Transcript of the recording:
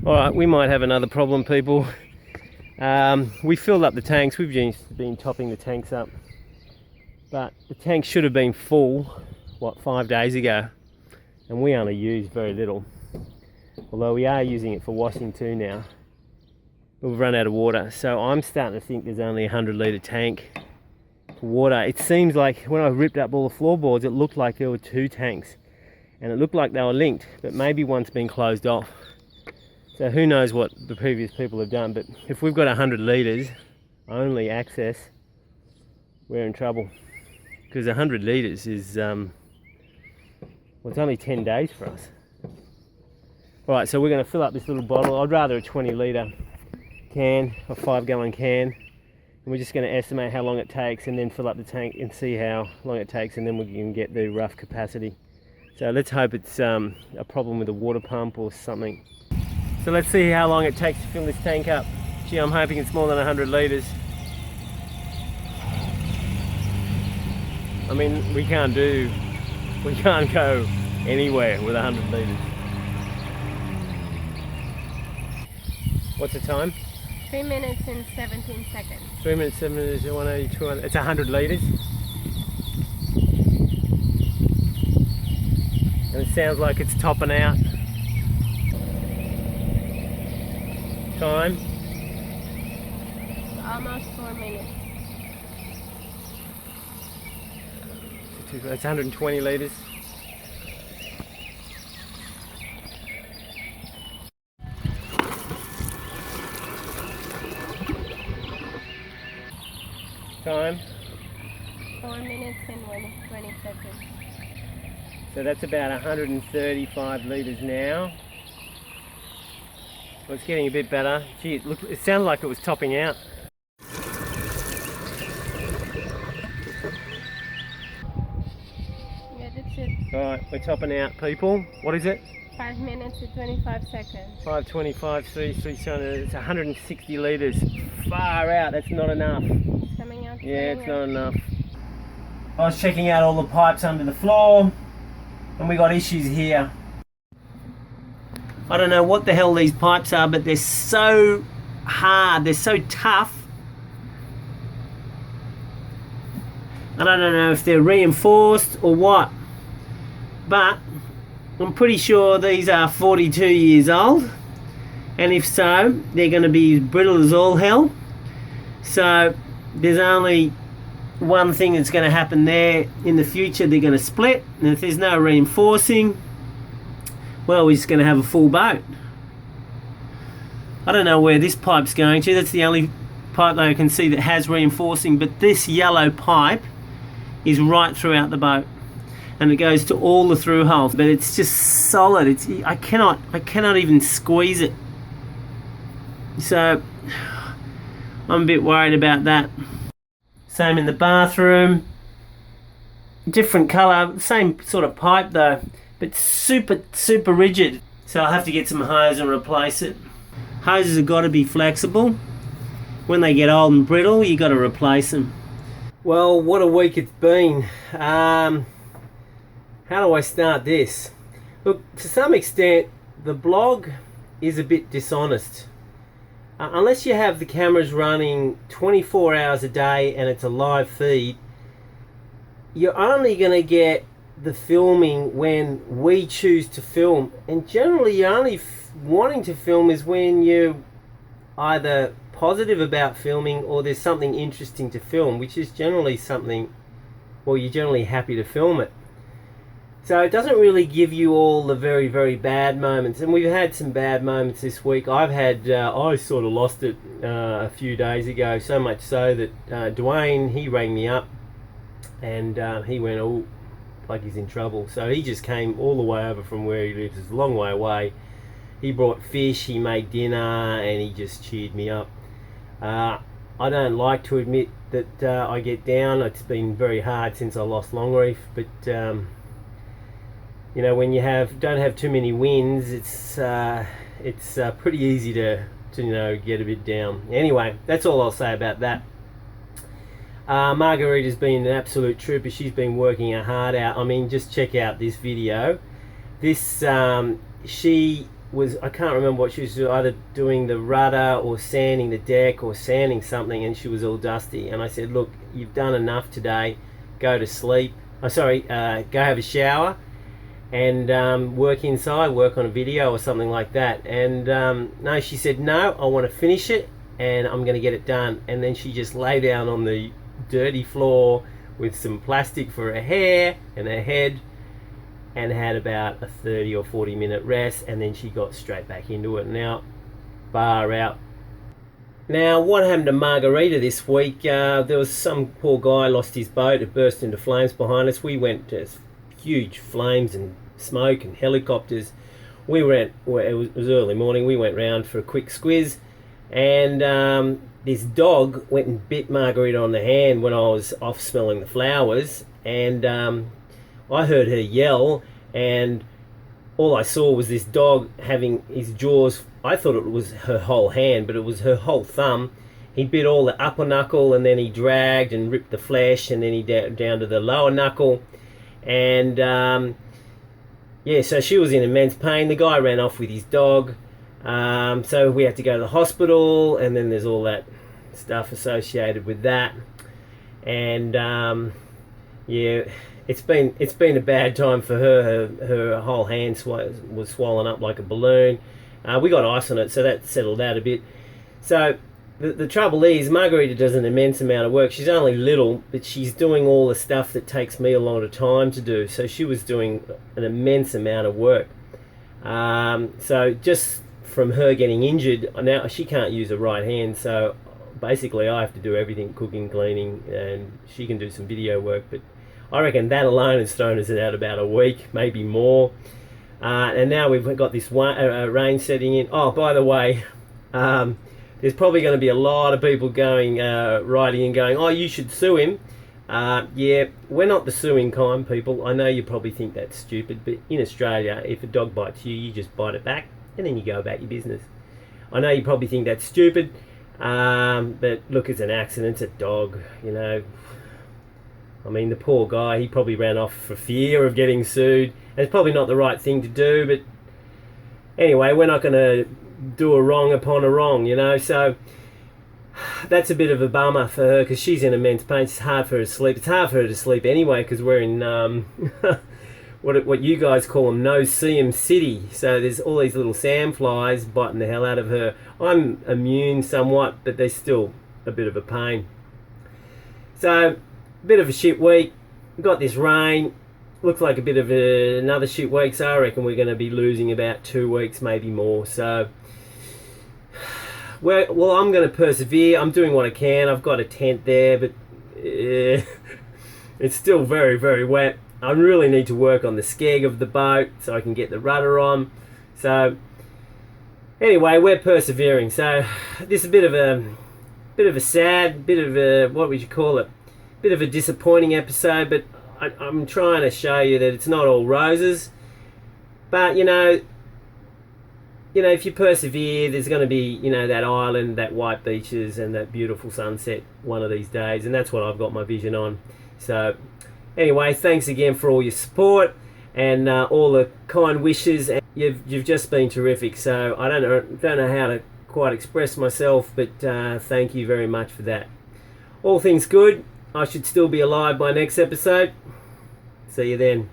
Alright, we might have another problem, people. We filled up the tanks. We've just been topping the tanks up, but the tank should have been full, what, 5 days ago, and we only used very little, although we are using it for washing too now. We've run out of water, so I'm starting to think there's only a 100-litre tank for water. It seems like when I ripped up all the floorboards, it looked like there were 2 tanks, and it looked like they were linked, but maybe one's been closed off. So who knows what the previous people have done, but if we've got 100 litres only access, we're in trouble. Because 100 litres is, well, it's only 10 days for us. Alright, so we're going to fill up this little bottle. I'd rather a 20-litre can, a 5-gallon can. And we're just going to estimate how long it takes and then fill up the tank and see how long it takes, and then we can get the rough capacity. So let's hope it's a problem with the water pump or something. So let's see how long it takes to fill this tank up. Gee, I'm hoping it's more than 100 litres. I mean, we can't go anywhere with 100 litres. What's the time? 3 minutes and 17 seconds. 3 minutes, 7 minutes, 180, 200. It's 100 litres. And it sounds like it's topping out. Time? Almost 4 minutes. It's 120 litres. Time? 4 minutes and 20 seconds. So that's about 135 litres now. Well, it's getting a bit better. Gee, it sounded like it was topping out. Yeah, that's it. Alright, we're topping out, people. What is it? 5 minutes and 25 seconds. 525, 300, it's 160 litres. Far out, that's not enough. It's coming out. Yeah, it's not enough. I was checking out all the pipes under the floor, and we got issues here. I don't know what the hell these pipes are, but they're so hard, they're so tough. I don't know if they're reinforced or what, but I'm pretty sure these are 42 years old, and if so, they're going to be brittle as all hell. So there's only one thing that's going to happen there in the future. They're going to split, and if there's no reinforcing, well, we're just going to have a full boat. I don't know where this pipe's going to. That's the only pipe that I can see that has reinforcing, but this yellow pipe is right throughout the boat, and it goes to all the through holes, but it's just solid. I cannot even squeeze it. So I'm a bit worried about that. Same in the bathroom. Different colour, same sort of pipe though, but super rigid. So I'll have to get some hose and replace it. Hoses have got to be flexible. When they get old and brittle, you got to replace them. Well, what a week it's been. How do I start this? Look, to some extent, the blog is a bit dishonest. Unless you have the cameras running 24 hours a day and it's a live feed, you're only going to get the filming when we choose to film, and generally you're only wanting to film is when you're either positive about filming or there's something interesting to film, which is generally something, well, you're generally happy to film it. So it doesn't really give you all the very bad moments, and we've had some bad moments this week. I've had I sort of lost it a few days ago, so much so that Dwayne, he rang me up and he went, oh, Plukky's in trouble. So he just came all the way over from where he lives. It's a long way away. He brought fish, he made dinner, and he just cheered me up. I don't like to admit that I get down. It's been very hard since I lost Longreef, but you know, when you don't have too many wins, it's pretty easy to you know, get a bit down. Anyway, that's all I'll say about that. Margarita's been an absolute trooper. She's been working her heart out. I mean, just check out this video. This she was, I can't remember what she was doing, either doing the rudder or sanding the deck or sanding something, and she was all dusty. And I said, look, you've done enough today, go to sleep. Go have a shower and work inside, work on a video or something like that. And no, she said, no, I want to finish it and I'm going to get it done. And then she just lay down on the dirty floor with some plastic for her hair and her head, and had about a 30 or 40 minute rest, and then she got straight back into it. Now, bar out. Now, what happened to Margarita this week? There was some poor guy lost his boat. It burst into flames behind us. We went to huge flames and smoke and helicopters. We went, well, it was early morning, we went round for a quick squiz, and this dog went and bit Margarita on the hand when I was off smelling the flowers, and I heard her yell, and all I saw was this dog having his jaws, I thought it was her whole hand, but it was her whole thumb. He bit all the upper knuckle, and then he dragged and ripped the flesh, and then he down to the lower knuckle. And yeah, so she was in immense pain. The guy ran off with his dog. So we had to go to the hospital, and then there's all that stuff associated with that. And yeah, it's been a bad time for her. Her whole hand was swollen up like a balloon. We got ice on it, so that settled out a bit. So the trouble is, Margarita does an immense amount of work. She's only little, but she's doing all the stuff that takes me a lot of time to do. So she was doing an immense amount of work. So just from her getting injured, now she can't use her right hand. So basically, I have to do everything: cooking, cleaning, and she can do some video work. But I reckon that alone has thrown us out about a week, maybe more. And now we've got this rain setting in. Oh, by the way, there's probably going to be a lot of people going, writing and going, oh, you should sue him. Yeah, we're not the suing kind, people. I know you probably think that's stupid, but in Australia, if a dog bites you, you just bite it back, and then you go about your business. I know you probably think that's stupid, but look, it's an accident, it's a dog, you know. I mean, the poor guy, he probably ran off for fear of getting sued. And it's probably not the right thing to do, but anyway, we're not going to do a wrong upon a wrong, you know. So that's a bit of a bummer for her, because she's in immense pain. It's hard for her to sleep. It's hard for her to sleep anyway, because we're in what you guys call them, no-see-em city. So there's all these little sandflies biting the hell out of her. I'm immune somewhat, but there's still a bit of a pain. So bit of a shit week. We've got this rain. Looks like a bit of another shit week, so I reckon we're going to be losing about 2 weeks, maybe more. So, well, I'm going to persevere. I'm doing what I can. I've got a tent there, but it's still very, very wet. I really need to work on the skeg of the boat so I can get the rudder on. So, anyway, we're persevering. So, this is a bit of a sad, bit of a, what would you call it? Bit of a disappointing episode, but I'm trying to show you that it's not all roses. But you know, if you persevere, there's going to be, you know, that island, that white beaches, and that beautiful sunset one of these days, and that's what I've got my vision on. So anyway, thanks again for all your support and all the kind wishes. And you've just been terrific. So I don't know how to quite express myself, but thank you very much for that. All things good. I should still be alive by next episode. See you then.